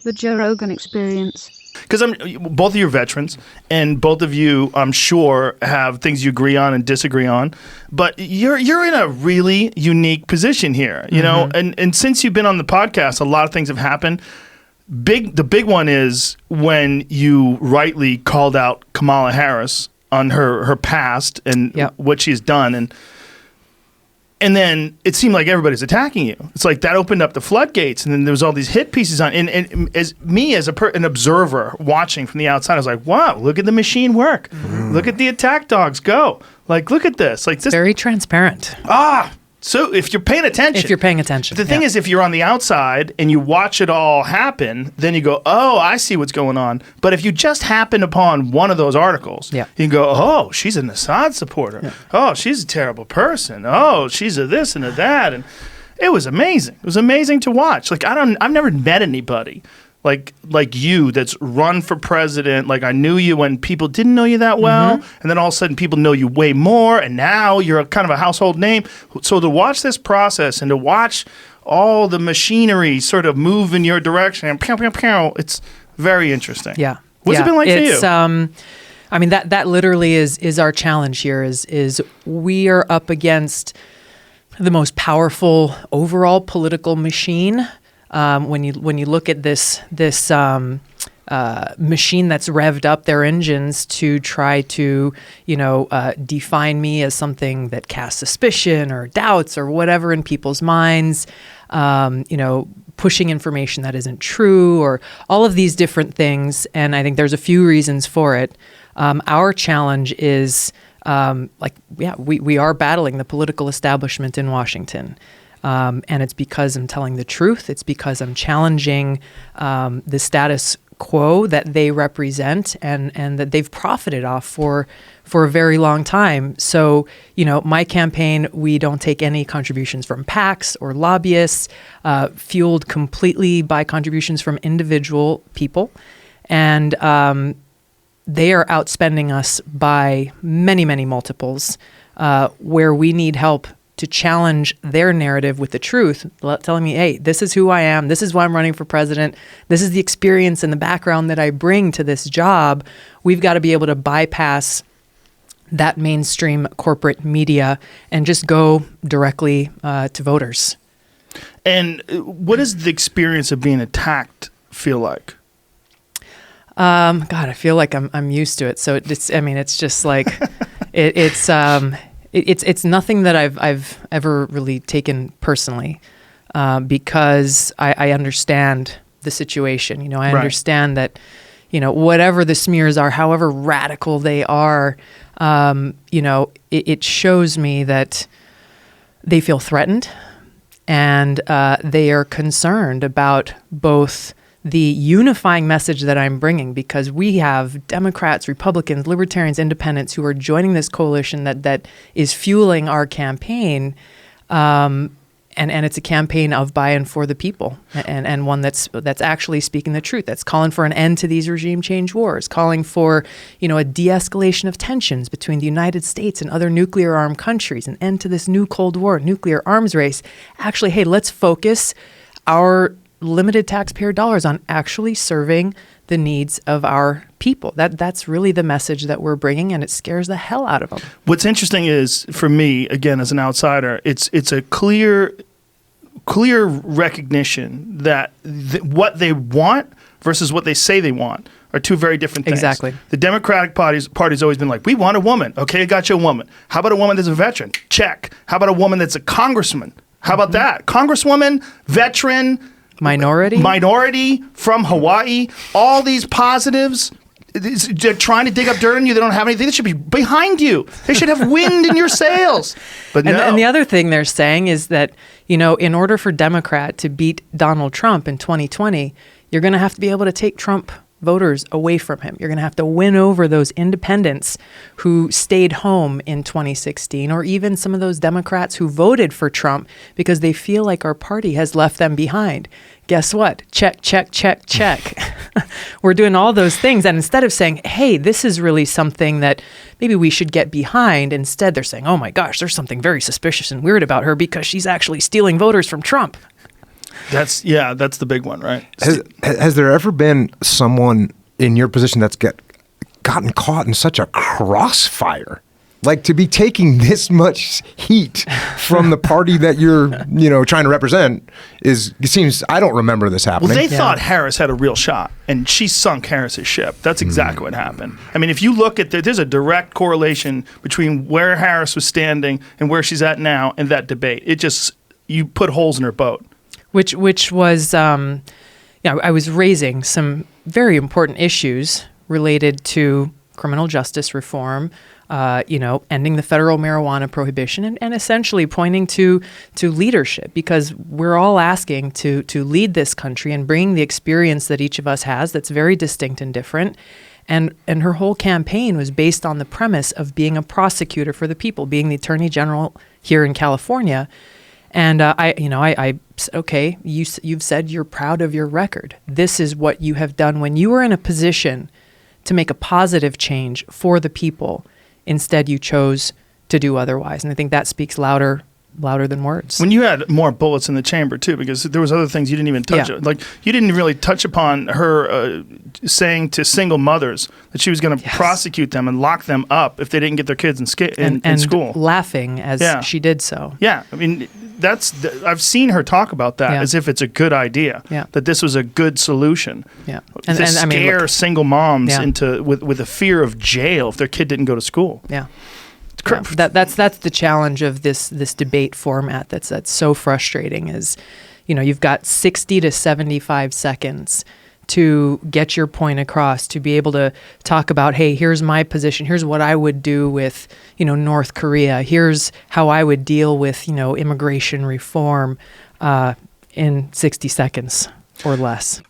The Joe Rogan Experience. Because both of you are veterans, and both of you, I'm sure, have things you agree on and disagree on. But you're in a really unique position here, you know. And since you've been on the podcast, a lot of things have happened. The big one is when you rightly called out Kamala Harris on her past and what she's done, and then it seemed like everybody's attacking you. It's like that opened up the floodgates, and then there was all these hit pieces on. And as an observer watching from the outside, I was like, "Wow, look at the machine work! Look at the attack dogs go! Like, look at this! Like, this very transparent." So if you're paying attention, the thing is, if you're on the outside and you watch it all happen, then you go, "Oh, I see what's going on." But if you just happen upon one of those articles, you can go, "Oh, she's an Assad supporter. Oh, she's a terrible person. Oh, she's a this and a that." And it was amazing. It was amazing to watch. Like I've never met anybody like you that's run for president. Like I knew you when people didn't know you that well, and then all of a sudden people know you way more, and now you're kind of a household name. So to watch this process and to watch all the machinery sort of move in your direction and pew, pew, pew, it's very interesting. Yeah. What's it been like for you? I mean, that literally is our challenge here is we are up against the most powerful overall political machine. When you look at this machine that's revved up their engines to try to define me as something that casts suspicion or doubts or whatever in people's minds, pushing information that isn't true or all of these different things, and I think there's a few reasons for it. Our challenge is we are battling the political establishment in Washington. And it's because I'm telling the truth. It's because I'm challenging the status quo that they represent and that they've profited off for a very long time. So, my campaign, we don't take any contributions from PACs or lobbyists, fueled completely by contributions from individual people. And they are outspending us by many, many multiples, where we need help to challenge their narrative with the truth, telling me, hey, this is who I am. This is why I'm running for president. This is the experience and the background that I bring to this job. We've got to be able to bypass that mainstream corporate media and just go directly to voters. And what does the experience of being attacked feel like? God, I feel like I'm used to it. So it's just like It's nothing that I've ever really taken personally, because I understand the situation. I understand that, whatever the smears are, however radical they are, it shows me that they feel threatened, and they are concerned about both the unifying message that I'm bringing, because we have Democrats, Republicans, Libertarians, Independents who are joining this coalition that is fueling our campaign, and it's a campaign of by and for the people, and one that's actually speaking the truth, that's calling for an end to these regime change wars, calling for a de-escalation of tensions between the United States and other nuclear armed countries, an end to this new Cold War, nuclear arms race. Actually, hey, let's focus our limited taxpayer dollars on actually serving the needs of our people. That's really the message that we're bringing, and it scares the hell out of them. What's interesting is, for me, again, as an outsider, it's a clear recognition that what they want versus what they say they want are two very different things. Exactly. The Democratic Party's always been like, we want a woman. Okay, I got you a woman. How about a woman that's a veteran? Check. How about a woman that's a congressman? How about that? Congresswoman, veteran, minority from Hawaii, all these positives. They're trying to dig up dirt on you. They don't have anything. They should be behind you. They should have wind in your sails. But no. And the other thing they're saying is that, in order for Democrat to beat Donald Trump in 2020, you're going to have to be able to take Trump voters away from him. You're going to have to win over those independents who stayed home in 2016, or even some of those Democrats who voted for Trump because they feel like our party has left them behind. Guess what? Check, check, check, check. We're doing all those things. And instead of saying, hey, this is really something that maybe we should get behind, instead they're saying, oh my gosh, there's something very suspicious and weird about her because she's actually stealing voters from Trump. That's the big one, right? Has there ever been someone in your position that's gotten caught in such a crossfire? Like, to be taking this much heat from the party that you're, trying to represent it seems, I don't remember this happening. Well, they thought Harris had a real shot, and she sunk Harris's ship. That's exactly what happened. I mean, if you look at there's a direct correlation between where Harris was standing and where she's at now in that debate. You put holes in her boat. Which was, I was raising some very important issues related to criminal justice reform, ending the federal marijuana prohibition, and essentially pointing to leadership, because we're all asking to lead this country and bring the experience that each of us has that's very distinct and different. And her whole campaign was based on the premise of being a prosecutor for the people, being the attorney general here in California. And I said, okay, you've said you're proud of your record. This is what you have done when you were in a position to make a positive change for the people. Instead, you chose to do otherwise. And I think that speaks louder than words. When you had more bullets in the chamber, too, because there was other things you didn't even touch. Yeah. Like, you didn't really touch upon her saying to single mothers that she was going to prosecute them and lock them up if they didn't get their kids in school. Laughing as she did so. Yeah. I mean, I've seen her talk about that as if it's a good idea, that this was a good solution. Yeah. To scare single moms into with a fear of jail if their kid didn't go to school. Yeah. That's the challenge of this debate format that's so frustrating is, you've got 60 to 75 seconds to get your point across, to be able to talk about, hey, here's my position, here's what I would do with, North Korea, here's how I would deal with, immigration reform in 60 seconds or less.